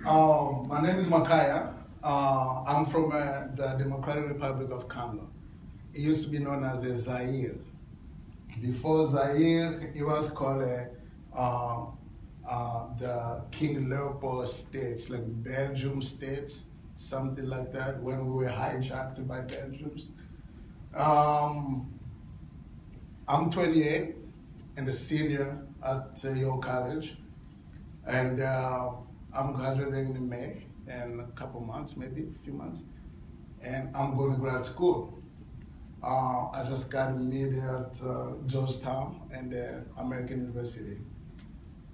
My name is Makaya. I'm from the Democratic Republic of Congo. It used to be known as Zaire. Before Zaire, it was called the King Leopold states, like Belgium states, something like that, when we were hijacked by Belgians. I'm 28 and a senior at Yale College, and I'm graduating in May in a couple months, maybe a few months, and I'm going to grad school. I just got admitted at Georgetown and American University,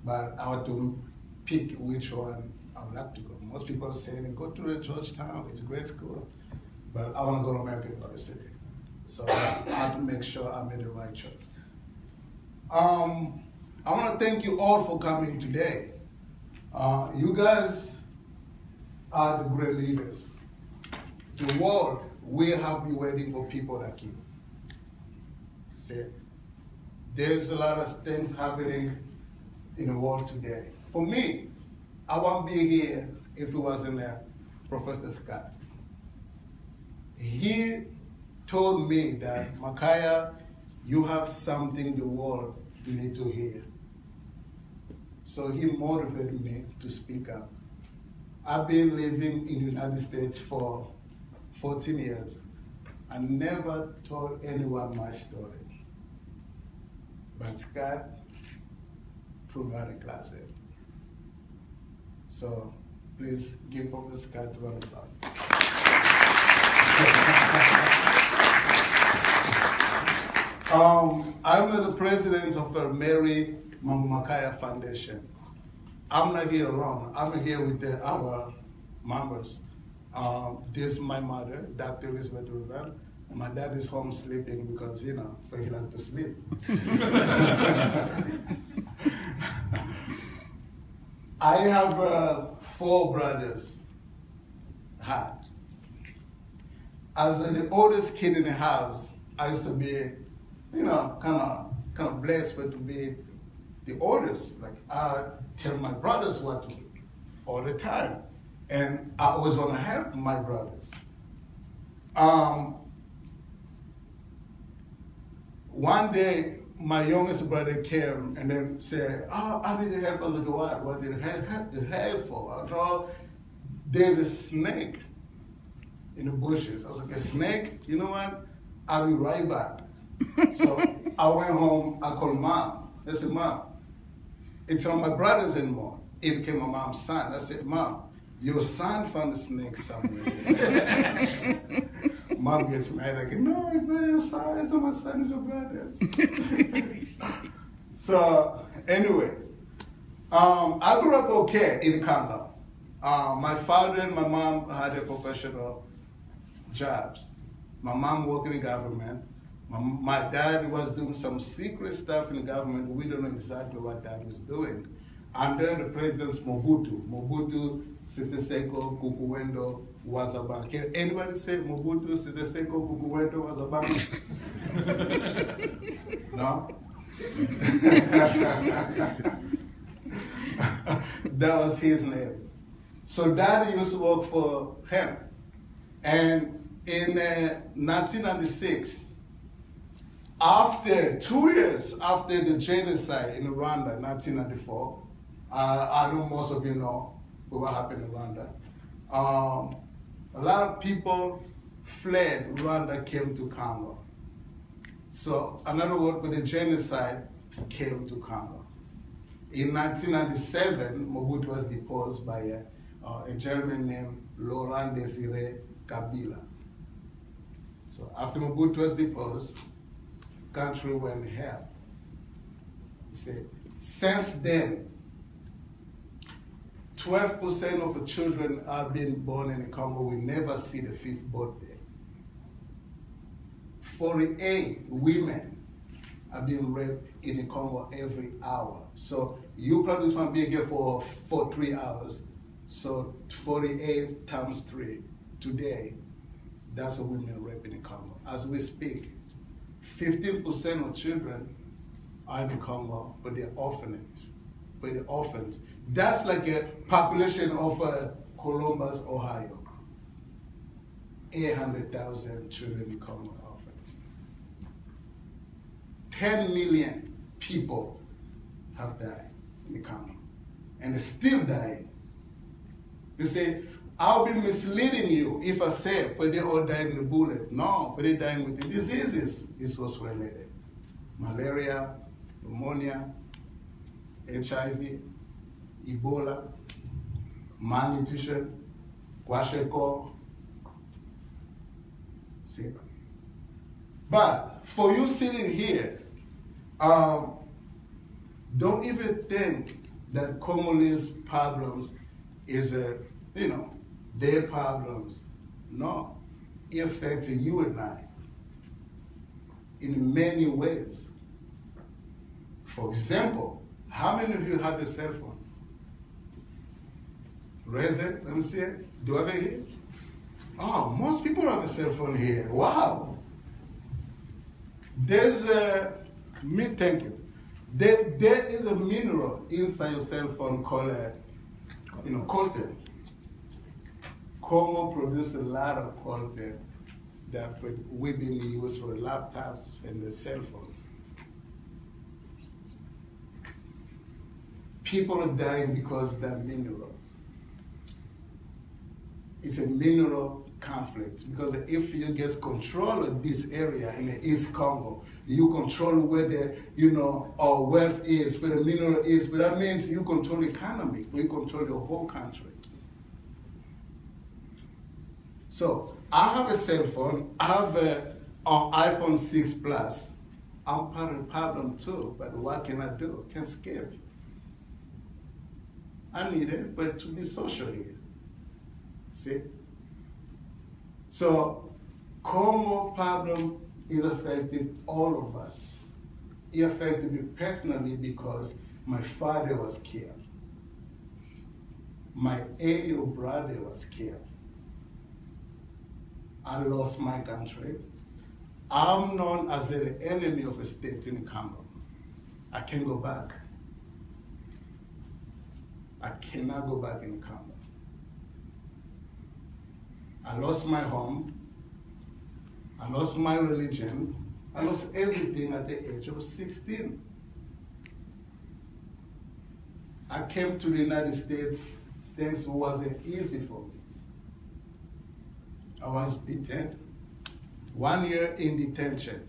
but I had to pick which one I would like to go. Most people are saying, go to Georgetown, it's a great school, but I want to go to American University. So I had to make sure I made the right choice. I want to thank you all for coming today. You guys are the great leaders. The world will have been waiting for people like you. See, there's a lot of things happening in the world today. For me, I won't be here if it wasn't Professor Scott. He told me that, Makaya, you have something the world needs to hear. So he motivated me to speak up. I've been living in the United States for 14 years. I never told anyone my story. But Scott proved me out in class here. So please give Professor Scott a round of applause. I'm the president of the Mary Makaya Foundation. I'm not here alone. I'm here with our members. This is my mother, Dr. Elizabeth Revell. My dad is home sleeping because, he likes to sleep. I have 4 brothers. As the oldest kid in the house, I used to be, kind of blessed to be the oldest. Like, I tell my brothers what to do all the time. And I always want to help my brothers. One day, my youngest brother came and then said, I need help. I was like, what did you help for? I thought, there's a snake in the bushes. I was like, a snake? You know what? I'll be right back. So I went home, I called Mom. I said, Mom, it's not my brothers anymore. It became my mom's son. I said, Mom, your son found a snake somewhere. Mom gets mad, like, no, it's not your son. I told my son is your brothers. So anyway, I grew up okay in Congo. My father and my mom had a professional jobs. My mom worked in the government. My dad was doing some secret stuff in the government. We don't know exactly what Dad was doing. Under the president's Mobutu, Sister Seko, Kukuwendo, Wazabang. Can anybody say Mobutu, Sister Seko, Kukuwendo, Wazabang? No? That was his name. So Dad used to work for him. And in 1996, after 2 years after the genocide in Rwanda, 1994, I know most of you know what happened in Rwanda. A lot of people fled Rwanda, came to Congo. So another word for the genocide came to Congo. In 1997, Mobutu was deposed by a gentleman named Laurent Désiré Kabila. So after Mobutu was deposed, the country went hell. You see, since then, 12% of the children are being born in the Congo will never see the 5th birthday. 48 women are being raped in the Congo every hour. So you probably want to be here for 3 hours. So 48 times 3 today, that's what women are raped in the Congo. As we speak, 15% of children are in the Congo, but they're orphanage. for the orphans. That's like a population of Columbus, Ohio. 800,000 children in Congo orphans. 10 million people have died in the Congo, and they're still dying. You say, I'll be misleading you if I say, but they all died in the bullet. No, but they're dying with the diseases. This was related. Malaria, pneumonia, HIV, Ebola, malnutrition, kwashiorkor. See? But for you sitting here, don't even think that Congolese problems is their problems. No, it affects you and I in many ways. For example, how many of you have a cell phone? Raise it, let me see it. Do I have it here? Oh, most people have a cell phone here. Wow. There's thank you. There is a mineral inside your cell phone called, coltan. Congo produces a lot of coltan that we've been used for laptops and the cell phones. People are dying because of that minerals. It's a mineral conflict, because if you get control of this area in the East Congo, you control where the our wealth is, where the mineral is, but that means you control the economy, you control the whole country. So I have a cell phone, I have an iPhone 6 Plus. I'm part of the problem too, but what can I do? Can't skip. I need it, but to be social here. See? So Congo problem is affecting all of us. It affected me personally because my father was killed. My 8-year-old brother was killed. I lost my country. I'm known as the enemy of a state in Congo. I can't go back. I cannot go back in Congo. I lost my home. I lost my religion. I lost everything at the age of 16. I came to the United States. Things wasn't easy for me. I was detained. 1 year in detention.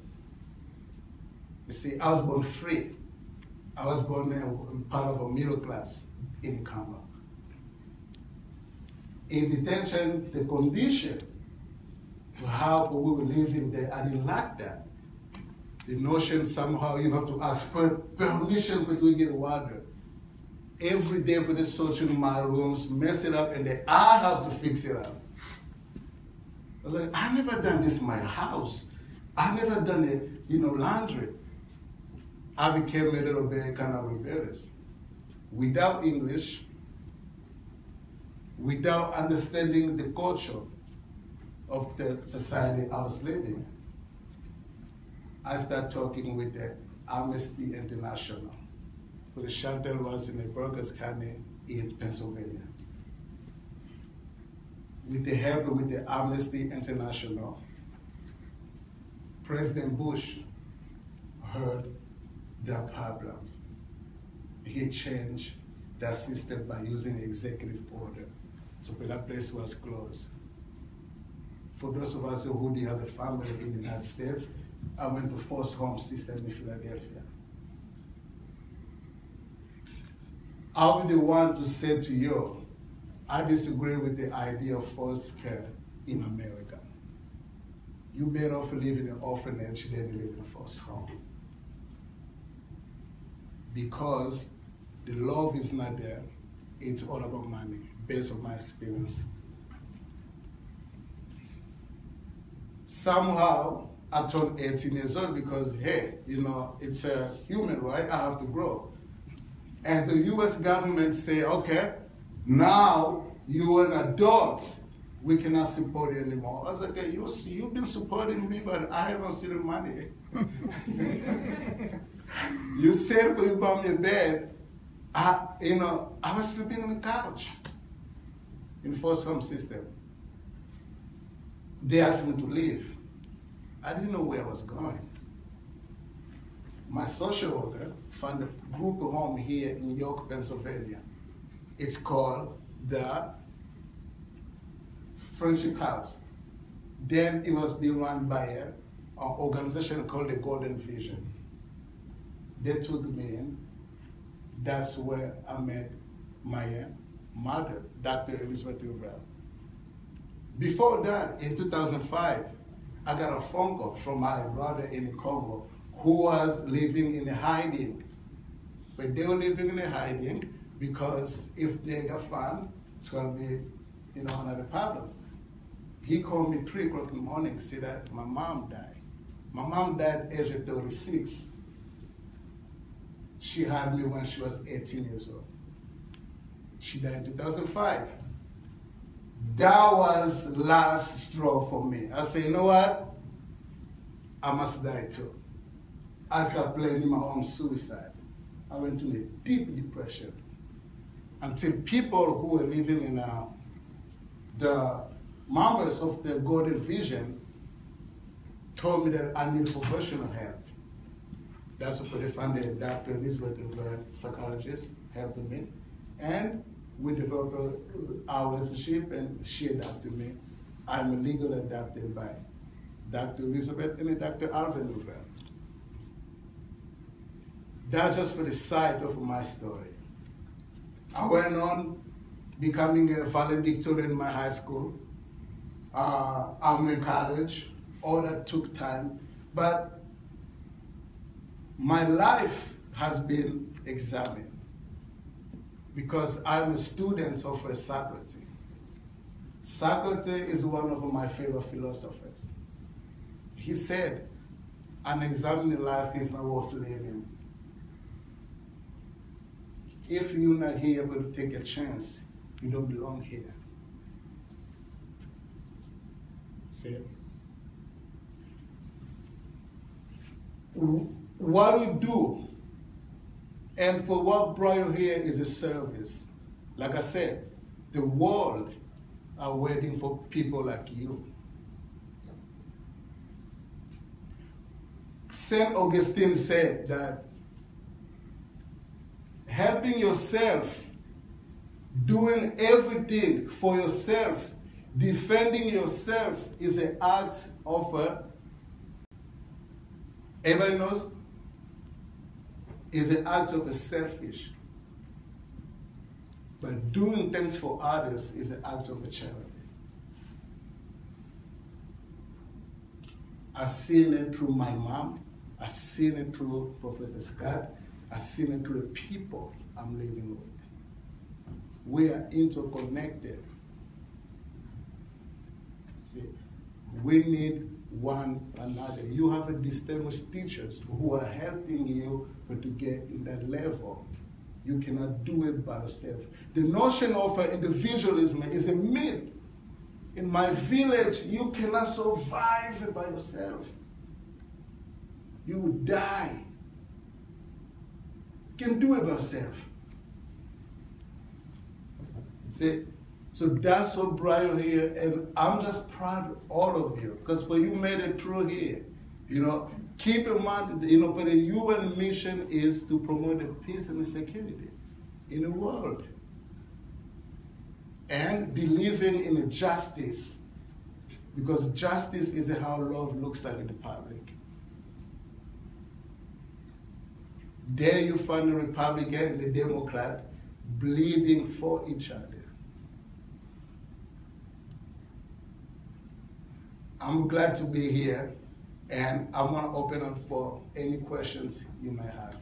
You see, I was born free. I was born part of a middle class in Congo. In detention, the condition to how we were living there, I didn't like that. The notion somehow you have to ask permission before you get water. Every day for the searching my rooms, mess it up, and then I have to fix it up. I was like, I never done this in my house. I never done it, laundry. I became a little bit kind of rebellious. Without English, without understanding the culture of the society I was living in, I started talking with the Amnesty International. The shelter was in Burgess County in Pennsylvania. With the help with the Amnesty International, President Bush heard their problems. He changed that system by using executive order. So that place was closed. For those of us who did have a family in the United States, I went to foster home system in Philadelphia. I'll be the one to say to you, I disagree with the idea of foster care in America. You better off live in an orphanage than live in a foster home. Because the love is not there, it's all about money, based on my experience. Somehow, I turned 18 years old because, hey, it's a human right, I have to grow. And the US government say, okay, now you're an adult, we cannot support you anymore. I was like, okay, you've been supporting me, but I haven't seen the money. You said when you bought me a bed, I was sleeping on the couch in the first home system. They asked me to leave. I didn't know where I was going. My social worker found a group home here in York, Pennsylvania. It's called the Friendship House. Then it was being run by an organization called the Golden Vision. They took me in. That's where I met my mother, Dr. Elizabeth Revell. Before that, in 2005, I got a phone call from my brother in Congo who was living in a hiding. But they were living in a hiding because if they got found, it's going to be another problem. He called me 3 o'clock in the morning and said that my mom died. My mom died at age of 36. She had me when she was 18 years old. She died in 2005. That was last straw for me. I said, you know what? I must die too. I started planning my own suicide. I went into a deep depression until people who were living in the members of the Golden Vision told me that I need professional help. That's why they found Dr. Elizabeth, a psychologist, helping me. And we developed our relationship, and she adopted me. I'm legally adopted by Dr. Elizabeth and Dr. Alvin Revell. That's just for the side of my story. I went on becoming a valedictorian in my high school. I'm in college. All that took time. But my life has been examined because I'm a student of Socrates. Socrates is one of my favorite philosophers. He said, an examining life is not worth living. If you're not here able to take a chance, you don't belong here. See? What we do, and for what brought you here is a service. Like I said, the world are waiting for people like you. St. Augustine said that helping yourself, doing everything for yourself, defending yourself is an act of everybody knows? Is an act of a selfish. But doing things for others is an act of a charity. I've seen it through my mom. I've seen it through Professor Scott. I've seen it through the people I'm living with. We are interconnected. See, we need one another. You have distinguished teachers who are helping you but to get in that level. You cannot do it by yourself. The notion of individualism is a myth. In my village, you cannot survive by yourself. You will die. You can do it by yourself. See? So that's what brought you here, and I'm just proud of all of you, because when you made it through here, keep in mind, the UN mission is to promote the peace and the security in the world, and believing in justice, because justice is how love looks like in the public. There you find the Republican and the Democrat bleeding for each other. I'm glad to be here, and I want to open up for any questions you may have.